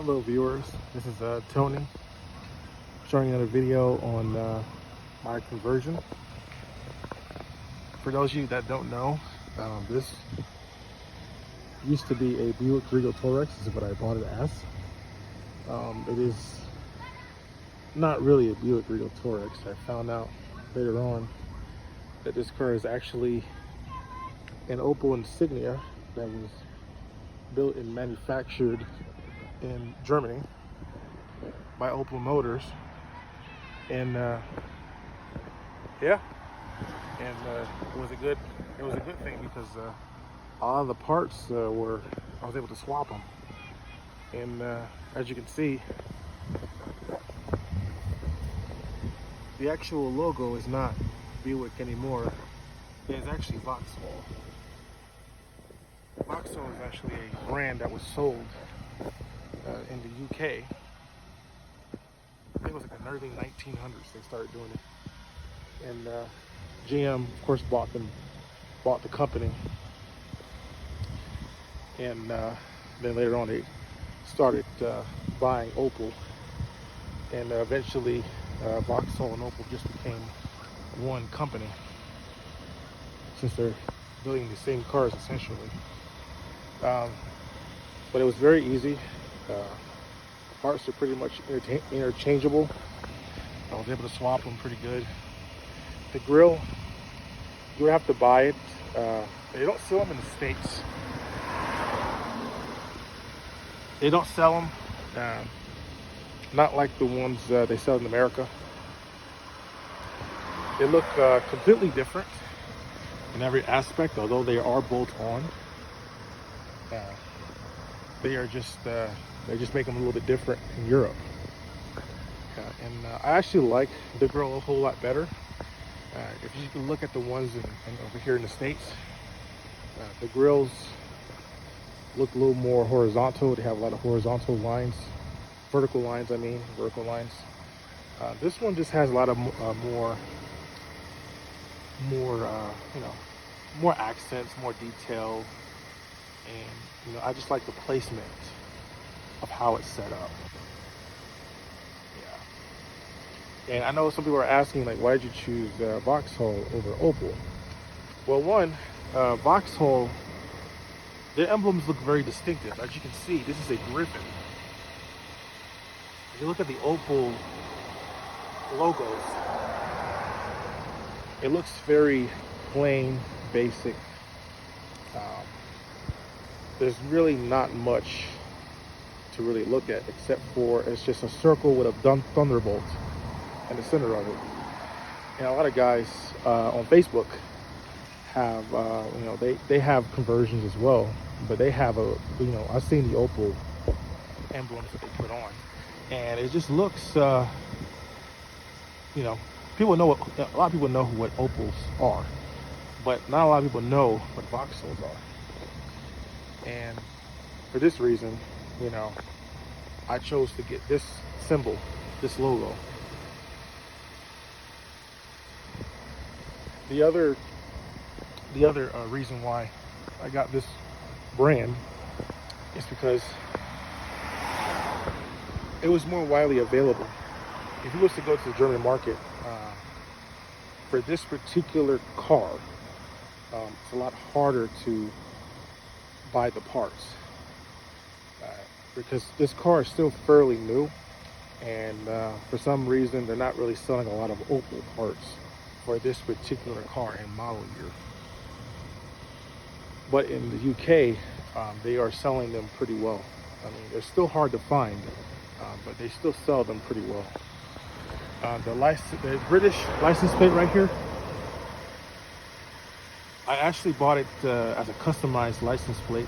Hello viewers, this is Tony showing another video on my conversion. For those of you that don't know, this used to be a Buick Regal Tourx. This is what I bought it as. It is not really a Buick Regal Tourx. I found out later on that this car is actually an Opel Insignia that was built and manufactured in Germany by Opel Motors, and yeah, and it was a good thing because a lot of the parts I was able to swap them, and as you can see, the actual logo is not Buick anymore. It is actually Vauxhall. Vauxhall is actually a brand that was sold in the UK. I think it was like the early 1900s they started doing it, and GM of course bought the company, and then later on they started buying Opel, and eventually Vauxhall and Opel just became one company, since they're building the same cars essentially. But it was very easy. Parts are pretty much interchangeable. I was able to swap them pretty good. The grill, you would have to buy it. They don't sell them in the States. They don't sell them, not like the ones they sell in America. They look completely different in every aspect, although they are bolt on. They are just they just make them a little bit different in Europe, and I actually like the grill a whole lot better. If you can look at the ones over here in the States, the grills look a little more horizontal. They have a lot of horizontal lines, vertical lines. This one just has a lot of more more accents, more detail. And I just like the placement of how it's set up. Yeah. And I know some people are asking, like, why did you choose Vauxhall over Opel? Well, one, Vauxhall, their emblems look very distinctive. As you can see, this is a griffin. If you look at the Opel logos, it looks very plain, basic. There's really not much to really look at, except for it's just a circle with a thunderbolt in the center of it. And a lot of guys on Facebook have, they have conversions as well, but they have I've seen the Opel emblems that they put on, and it just looks, people know a lot of people know what Opels are, but not a lot of people know what Vauxhalls are. And for this reason, I chose to get this symbol, this logo. The other reason why I got this brand is because it was more widely available. If you was to go to the German market for this particular car, it's a lot harder to buy the parts, because this car is still fairly new, and for some reason they're not really selling a lot of Opel parts for this particular car and model year. But in the UK, they are selling them pretty well. I mean, they're still hard to find, but they still sell them pretty well. The British license plate right here, I actually bought it as a customized license plate,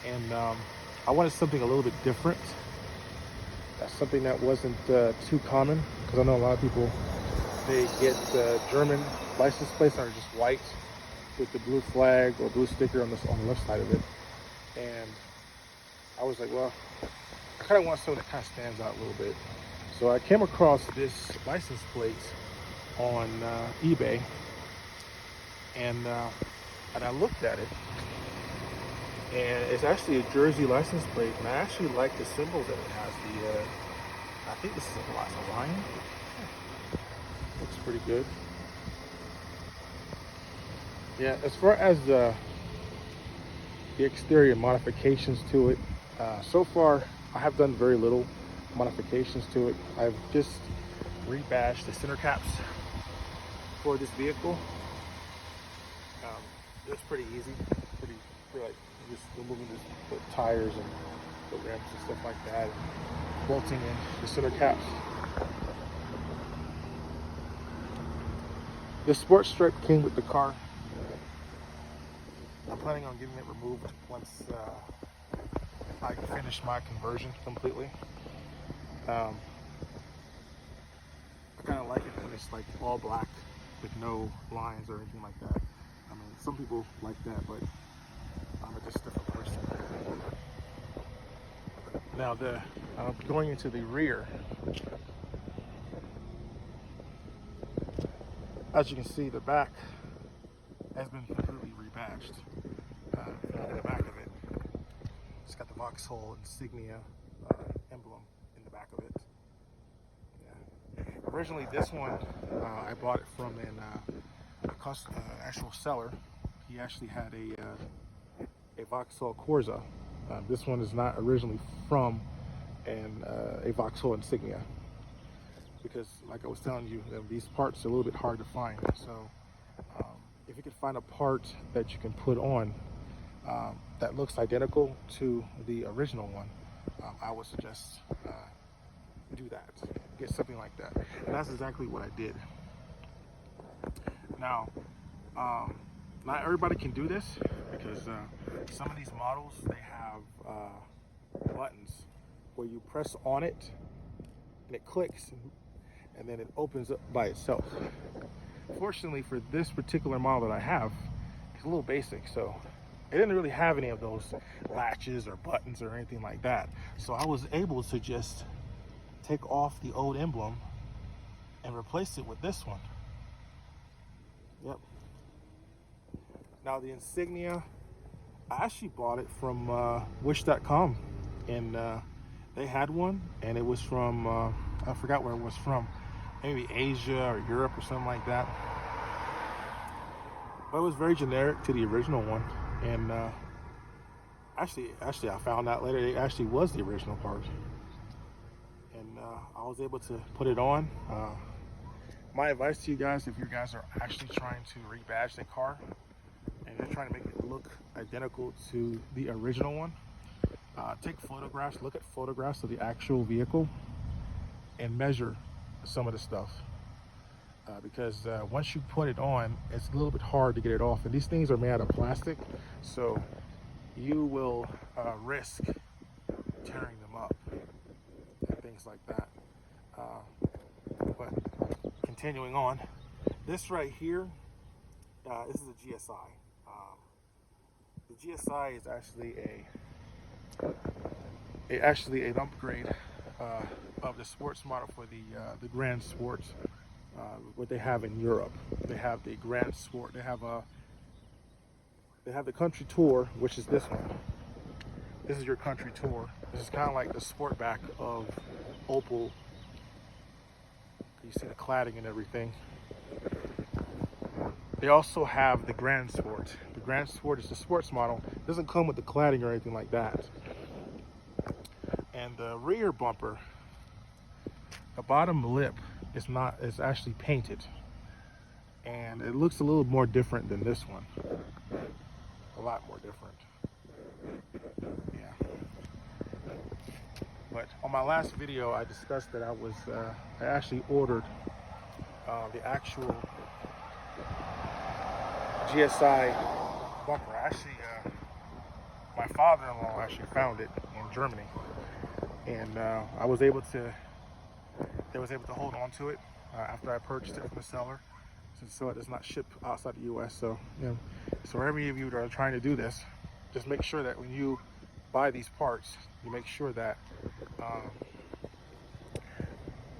and I wanted something a little bit different. That's something that wasn't too common, because I know a lot of people, they get German license plates that are just white with the blue flag or blue sticker on the left side of it. And I was like, well, I kind of want something that kind of stands out a little bit. So I came across this license plate on eBay, and I looked at it, And it's actually a Jersey license plate, and I actually like the symbol that it has. I think this is a lion. Looks pretty good. Yeah, as far as the exterior modifications to it, so far I have done very little modifications to it. I've just rebadged the center caps for this vehicle. It's pretty easy, pretty like just removing the tires and the rims and stuff like that, and bolting in the center caps. The sports stripe came with the car. I'm planning on getting it removed once I finish my conversion completely. I kind of like it when it's like all black with no lines or anything like that. I mean, some people like that, but I'm just a different person. Now, going into the rear, as you can see, the back has been completely rebadged. In the back of it, it's got the Vauxhall Insignia emblem in the back of it. Yeah. Originally, this one I bought it from an actual seller. He actually had a Vauxhall Corsa. This one is not originally from a Vauxhall Insignia, because, like I was telling you, these parts are a little bit hard to find. So if you can find a part that you can put on that looks identical to the original one, I would suggest do that. Get something like that. And that's exactly what I did. Now, not everybody can do this, because some of these models, they have buttons where you press on it and it clicks, and then it opens up by itself. Fortunately for this particular model that I have, it's a little basic, so it didn't really have any of those latches or buttons or anything like that. So I was able to just take off the old emblem and replace it with this one. Yep. Now, the Insignia, I actually bought it from wish.com, and they had one, and it was from I forgot where it was from, maybe Asia or Europe or something like that, but it was very generic to the original one. And actually I found out later it actually was the original part, and I was able to put it on. My advice to you guys, if you guys are actually trying to rebadge the car and you're trying to make it look identical to the original one, take photographs, look at photographs of the actual vehicle, and measure some of the stuff. Because once you put it on, it's a little bit hard to get it off. And these things are made out of plastic, so you will risk tearing them up and things like that. But continuing on, this right here, this is a GSI. The GSI is actually an upgrade of the sports model for the Grand Sports. What they have in Europe. They have the Grand Sport. They have the Country Tour, which is this one. This is your Country Tour. This is kind of like the Sportback of Opel. You see the cladding and everything. They also have the Grand Sport. The Grand Sport is the sports model. It doesn't come with the cladding or anything like that. And the rear bumper, the bottom lip, it's actually painted, and it looks a little more different than this one. A lot more different. Yeah. But on my last video, I discussed that I actually ordered the actual GSI bumper. Actually, my father-in-law actually found it in Germany, and they was able to hold on to it after I purchased it from the seller, so it does not ship outside the U.S. So, so any of you that are trying to do this, just make sure that when you buy these parts, you make sure that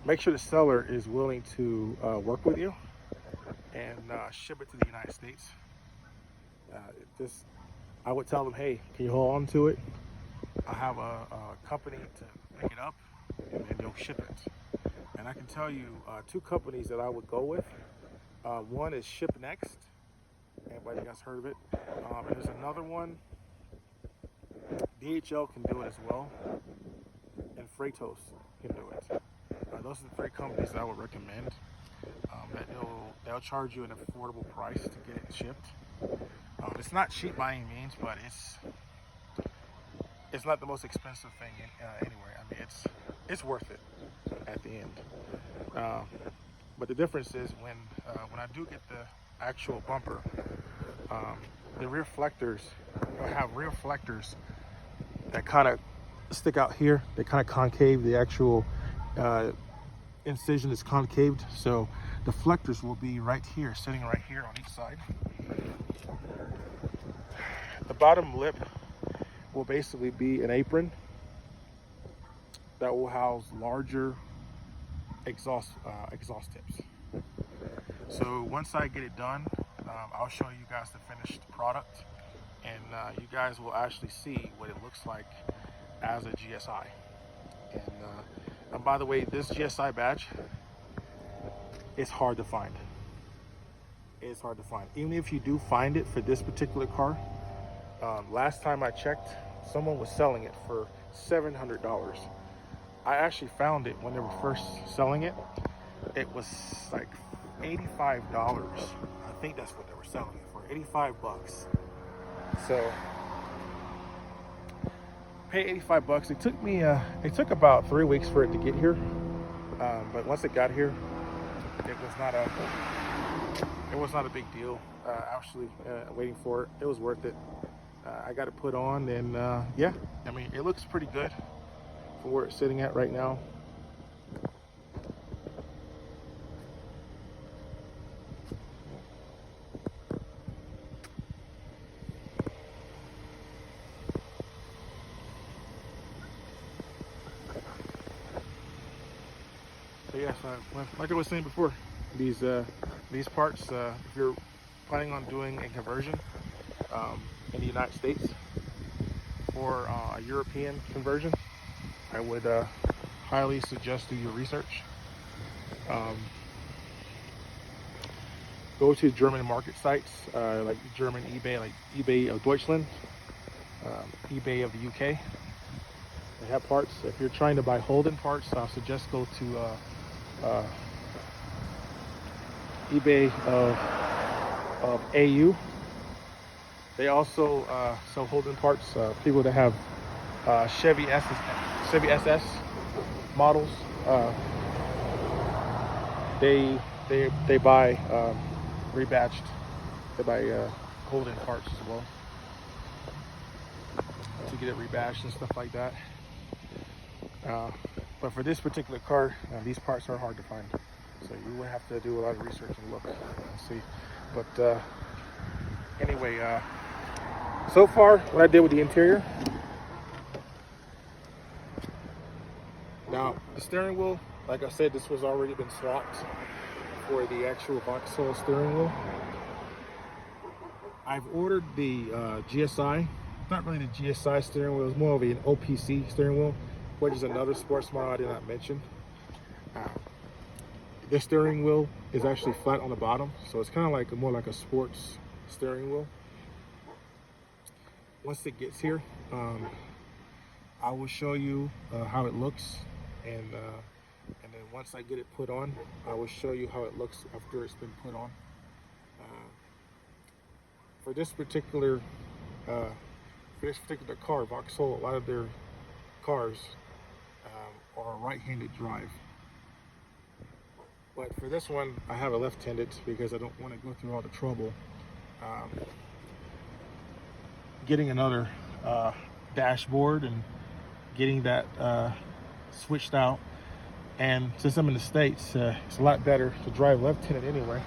the seller is willing to work with you and ship it to the United States. I would tell them, hey, can you hold on to it? I have a company to pick it up, and they'll ship it. And I can tell you two companies that I would go with. One is Ship Next. Everybody guys heard of it? And there's another one. DHL can do it as well, and Freightos can do it. Those are the three companies that I would recommend. That they'll charge you an affordable price to get it shipped. It's not cheap by any means, but it's not the most expensive thing anywhere. I mean, it's worth it at the end. But the difference is when I do get the actual bumper, the rear reflectors have rear reflectors that kind of stick out here. They kind of concave. The actual incision is concaved, so the reflectors will be right here, sitting right here on each side. The bottom lip will basically be an apron that will house larger exhaust tips. So once I get it done, I'll show you guys the finished product, and you guys will actually see what it looks like as a GSI. And by the way, this GSI badge is hard to find. It's hard to find. Even if you do find it for this particular car, last time I checked, someone was selling it for $700. I actually found it when they were first selling it. It was like $85. I think that's what they were selling it for, 85 bucks. So pay 85 bucks. It took about 3 weeks for it to get here. But once it got here, it was not a big deal. Actually, waiting for it, it was worth it. I got it put on, and yeah, I mean, it looks pretty good for where it's sitting at right now. So yeah, like I was saying before, these parts, if you're planning on doing a conversion in the United States or a European conversion, I would highly suggest do your research. Go to German market sites like German eBay, like eBay of Deutschland, eBay of the UK. They have parts. If you're trying to buy Holden parts, I'll suggest go to eBay of AU. They also sell Holden parts. People that have Chevy SS models, they buy rebadged. They buy Holden parts as well to get it rebadged and stuff like that. But for this particular car, these parts are hard to find, so you would have to do a lot of research and look and see. But anyway, so far what I did with the interior. Now the steering wheel, like I said, this was already been swapped for the actual Vauxhall steering wheel. I've ordered the GSI, not really the GSI steering wheel, it's more of an OPC steering wheel, which is another sports model I did not mention. The steering wheel is actually flat on the bottom, so it's kind of like more like a sports steering wheel. Once it gets here, I will show you how it looks, and then once I get it put on, I will show you how it looks after it's been put on. For this particular car, Vauxhall, a lot of their cars are right-handed drive. But for this one, I have a left-handed because I don't want to go through all the trouble getting another dashboard and getting that switched out. And since I'm in the States, it's a lot better to drive left-handed anyway.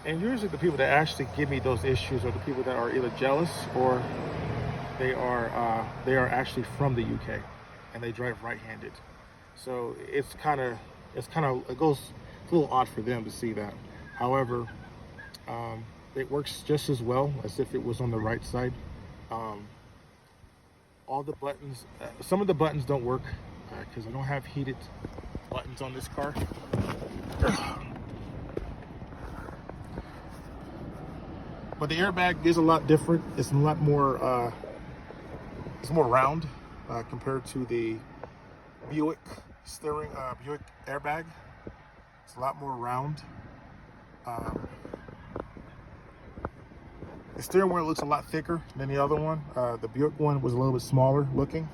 And usually the people that actually give me those issues are the people that are either jealous or they are actually from the UK and they drive right-handed. So it goes, it's a little odd for them to see that. However, It works just as well as if it was on the right side. All the buttons, some of the buttons don't work because I don't have heated buttons on this car. But the airbag is a lot different. It's a lot more, it's more round compared to the Buick Buick airbag. It's a lot more round. The steering wheel looks a lot thicker than the other one. The Buick one was a little bit smaller looking,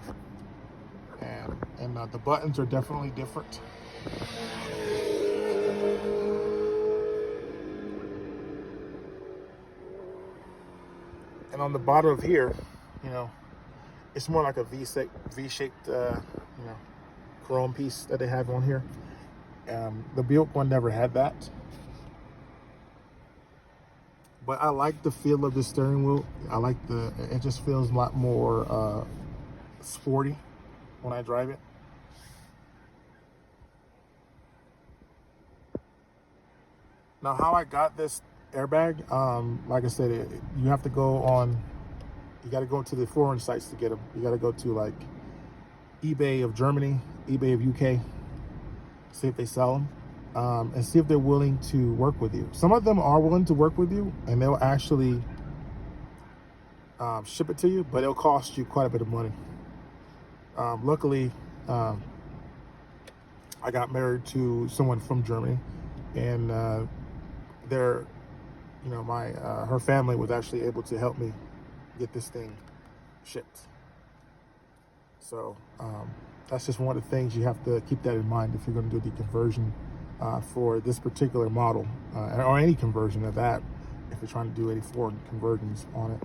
and the buttons are definitely different. And on the bottom of here, you know, it's more like a V-shaped, you know, chrome piece that they have on here. The Buick one never had that. But I like the feel of the steering wheel. I like it just feels a lot more sporty when I drive it. Now, how I got this airbag, like I said, you have to go on, you got to go to the foreign sites to get them. You got to go to like eBay of Germany, eBay of UK, see if they sell them. And see if they're willing to work with you. Some of them are willing to work with you, and they'll actually ship it to you, but it'll cost you quite a bit of money. Luckily, I got married to someone from Germany, and they're, you know, her family was actually able to help me get this thing shipped. So that's just one of the things you have to keep that in mind if you're going to do the conversion for this particular model, or any conversion of that, if you're trying to do any foreign conversions on it.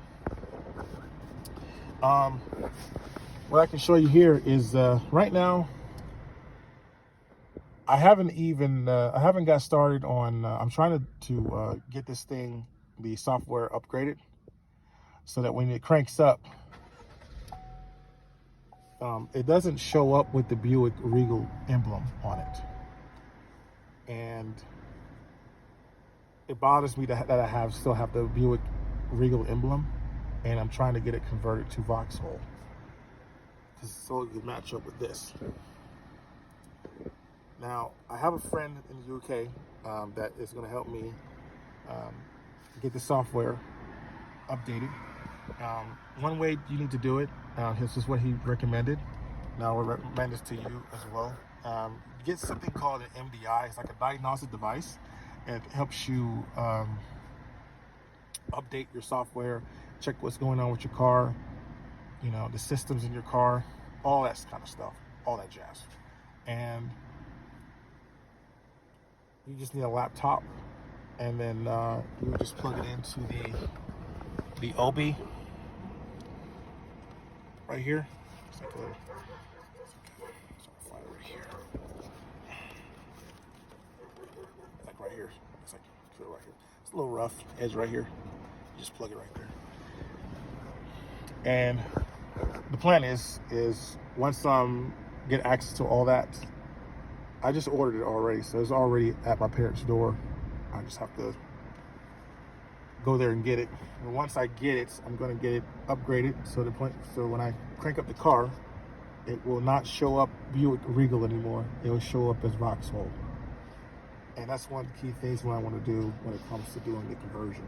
What I can show you here is right now I haven't got started on I'm trying to get this thing, the software, upgraded so that when it cranks up, it doesn't show up with the Buick Regal emblem on it. And it bothers me that I still have the Buick Regal emblem, and I'm trying to get it converted to Vauxhall so it can match up with this. Now, I have a friend in the UK that is going to help me get the software updated. One way you need to do it, this is what he recommended. Now, I'll recommend this to you as well. Get something called an MDI. It's like a diagnostic device. It helps you update your software, check what's going on with your car, you know, the systems in your car, all that kind of stuff, all that jazz. And you just need a laptop, and then you just plug it into the OB right here. It's like right here. Like right here. It's like right here. It's a little rough edge right here. You just plug it right there. And the plan is once get access to all that, I just ordered it already, so it's already at my parents' door. I just have to go there and get it. And once I get it, I'm going to get it upgraded so when I crank up the car, it will not show up Buick Regal anymore. It will show up as Vauxhall. And that's one of the key things what I want to do when it comes to doing the conversion,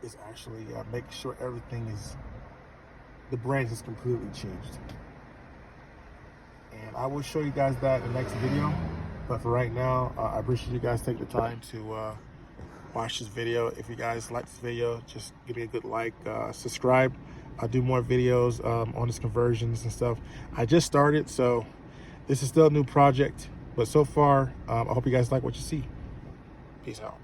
is actually make sure everything is, the brand is completely changed. And I will show you guys that in the next video. But for right now, I appreciate you guys taking the time to watch this video. If you guys like this video, just give me a good like, subscribe. I'll do more videos on this conversions and stuff. I just started, so this is still a new project. But so far, I hope you guys like what you see. Peace out.